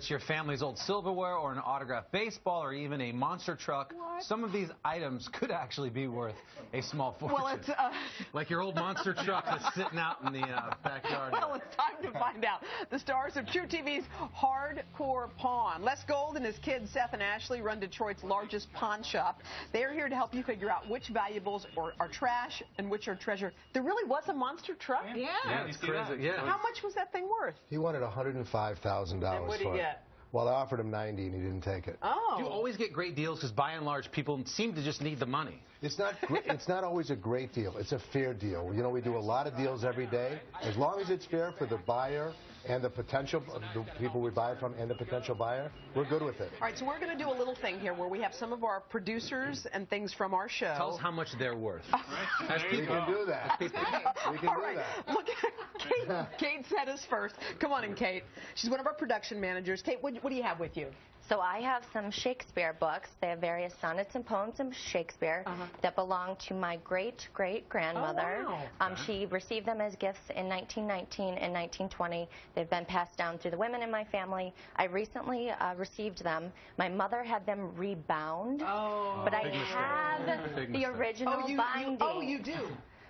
It's your family's old silverware or an autographed baseball or even a monster truck. What? Some of these items could actually be worth a small fortune. Well, it's like your old monster truck that's sitting out in the backyard. Well, it's time to find out. The stars of truTV's Hardcore Pawn. Les Gold and his kids Seth and Ashley run Detroit's largest pawn shop. They're here to help you figure out which valuables are trash and which are treasure. There really was a monster truck? Yeah, it's crazy. Yeah. How much was that thing worth? He wanted $105,000 What did he get? Well, I offered him 90 and he didn't take it. Oh. You always get great deals because by and large people seem to just need the money. It's not always a great deal. It's a fair deal. You know, we do a lot of deals every day. As long as it's fair for the buyer and the potential, the people we buy from and the potential buyer, we're good with it. All right, so we're going to do a little thing here where we have some of our producers and things from our show. Tell us how much they're worth. We can do that. We can do that. Look, Kate said us first. Come on in, Kate. She's one of our production managers. Kate, what do you have with you? So I have some Shakespeare books. They have various sonnets and poems of Shakespeare that belong to my great-great-grandmother. Oh, wow. She received them as gifts in 1919 and 1920. They've been passed down through the women in my family. I recently received them. My mother had them rebound, but I have the original binding. Oh, you do?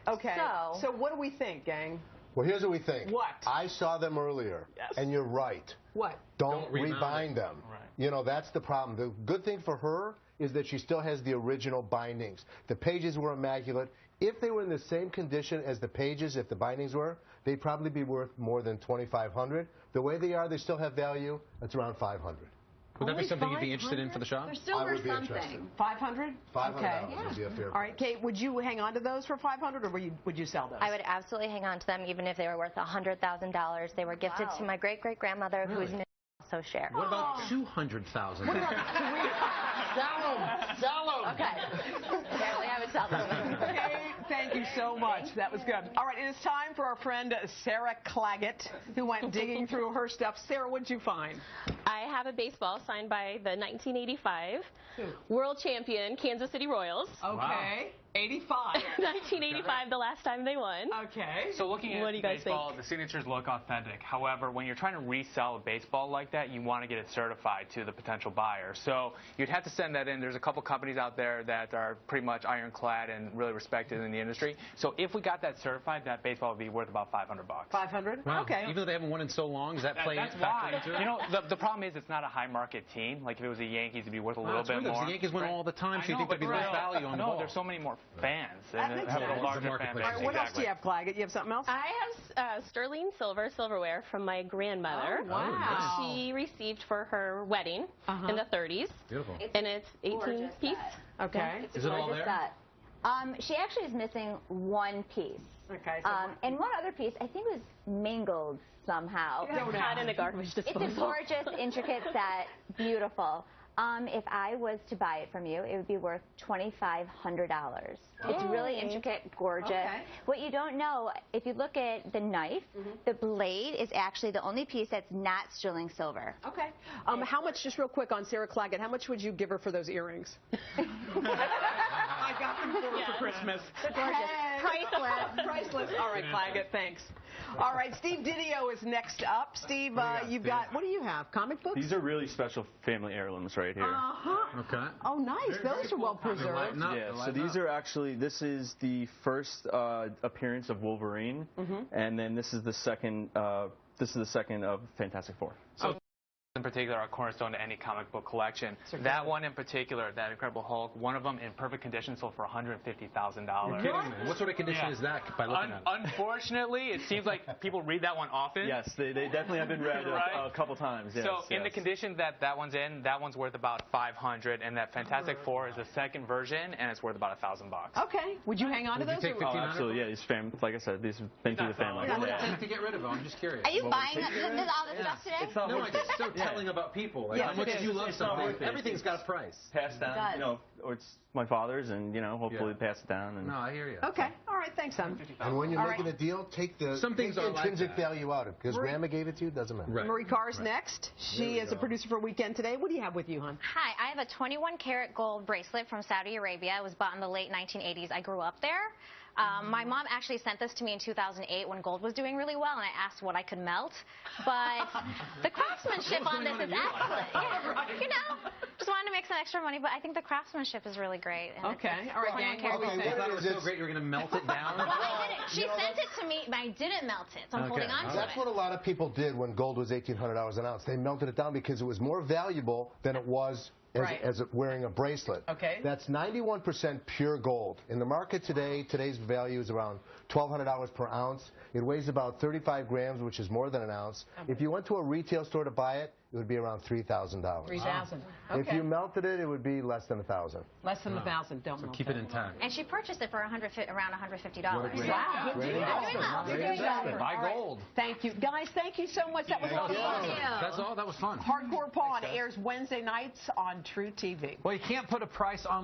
Okay. So what do we think, gang? Well, here's what we think. What? I saw them earlier, and you're right. What? Don't rebind them. Right. You know, that's the problem. The good thing for her is that she still has the original bindings. The pages were immaculate. If they were in the same condition as the pages, if the bindings were, they'd probably be worth more than $2,500. The way they are, they still have value. It's around $500. Would that be something you'd be interested in for the shop? I would be interested. 500? $500 Okay. would be a fair All right, Kate, would you hang on to those for 500 or would you sell those? I would absolutely hang on to them even if they were worth $100,000. They were gifted to my great-great-grandmother, who is also share. What about $200,000? Sell them. Okay. Apparently I would sell them. Kate, thank you so much. That was good. All right, it is time for our friend Sarah Claggett, who went digging through her stuff. Sarah, what did you find? I have a baseball signed by the 1985 world champion Kansas City Royals. Okay. Wow. 85. 1985, the last time they won. Okay. So looking at baseball, the signatures look authentic. However, when you're trying to resell a baseball like that, you want to get it certified to the potential buyer. So you'd have to send that in. There's a couple companies out there that are pretty much ironclad and really respected in the industry. So if we got that certified, that baseball would be worth about $500. 500? Wow. Okay. Even though they haven't won in so long, does that play That's why. You know, the problem is it's not a high market team. Like if it was the Yankees, it'd be worth a little bit more. The Yankees win all the time, so you think there'd be less value on the ball. No, there's so many more fans. That makes sense. A larger fan base. All right, what else do you have, Claggett? You have something else? I have sterling silverware from my grandmother. Oh, wow. She received for her wedding in the 30s. Beautiful. And it's 18 piece. Okay. It's Is it all there? Set. She actually is missing one piece. Okay. So and one other piece, I think, was mangled somehow. It's not in a garbage disposal. It's a gorgeous, intricate set, beautiful. If I was to buy it from you, it would be worth $2,500. It's really intricate, gorgeous. Okay. What you don't know, if you look at the knife, the blade is actually the only piece that's not sterling silver. Okay. How much, just real quick on Sarah Claggett, how much would you give her for those earrings? I got them for Christmas. They're gorgeous. Priceless. Priceless. All right, Claggett, thanks. All right, Steve Didio is next up. Steve, you've got, what do you have, comic books? These are really special family heirlooms right here. Okay. Oh, nice. Those are well preserved. Yeah, so these are actually, this is the first appearance of Wolverine, and then this is the second of Fantastic Four. So in particular, our cornerstone to any comic book collection. That one in particular, that Incredible Hulk, one of them in perfect condition sold for $150,000. You're kidding me. What sort of condition is that by looking at it? Unfortunately, it seems like people read that one often. Yes, they definitely have been read a couple times. Yes, so in the condition that one's in, that one's worth about $500, and that Fantastic Four is the second version, and it's worth about $1,000. Okay. Would you hang on to those? Oh, absolutely. Yeah, these like I said, these have been through the family. What would it take to get rid of them? I'm just curious. Are you buying all this stuff today? No, I'm just so telling about people. Like, how much do you love something? Everything's got a price. Pass down, you know, or it's my father's, and you know, hopefully pass it down. And no, I hear you. Okay. All right. Thanks, son. And when you're making a deal, take the intrinsic value out of it. Because Grandma gave it to you, doesn't matter. Right. Marie Carr's next. She is a producer for Weekend Today. What do you have with you, hon? Hi, I have a 21-karat gold bracelet from Saudi Arabia. It was bought in the late 1980s. I grew up there. My mom actually sent this to me in 2008 when gold was doing really well, and I asked what I could melt. But the craftsmanship on this is excellent. Yeah, you know, just wanted to make some extra money, but I think the craftsmanship is really great. And okay, all right, Dan, what do we I thought it was so great you were going to melt it down. Well, I didn't. She sent it to me, but I didn't melt it, so I'm holding on to it. That's what a lot of people did when gold was $1,800 an ounce. They melted it down because it was more valuable than it was as wearing a bracelet. Okay. That's 91% pure gold. In the market today, today's value is around $1,200 per ounce. It weighs about 35 grams, which is more than an ounce. If you went to a retail store to buy it, it would be around $3,000. $3,000. Okay. If you melted it, it would be less than $1,000. Less than $1,000. Don't melt keep it intact. And she purchased it for around $150. Wow. Buy gold. Thank you. Guys, thank you so much. That was awesome. That's all. That was fun. Hardcore Pawn airs Wednesday nights on truTV. Well, you can't put a price on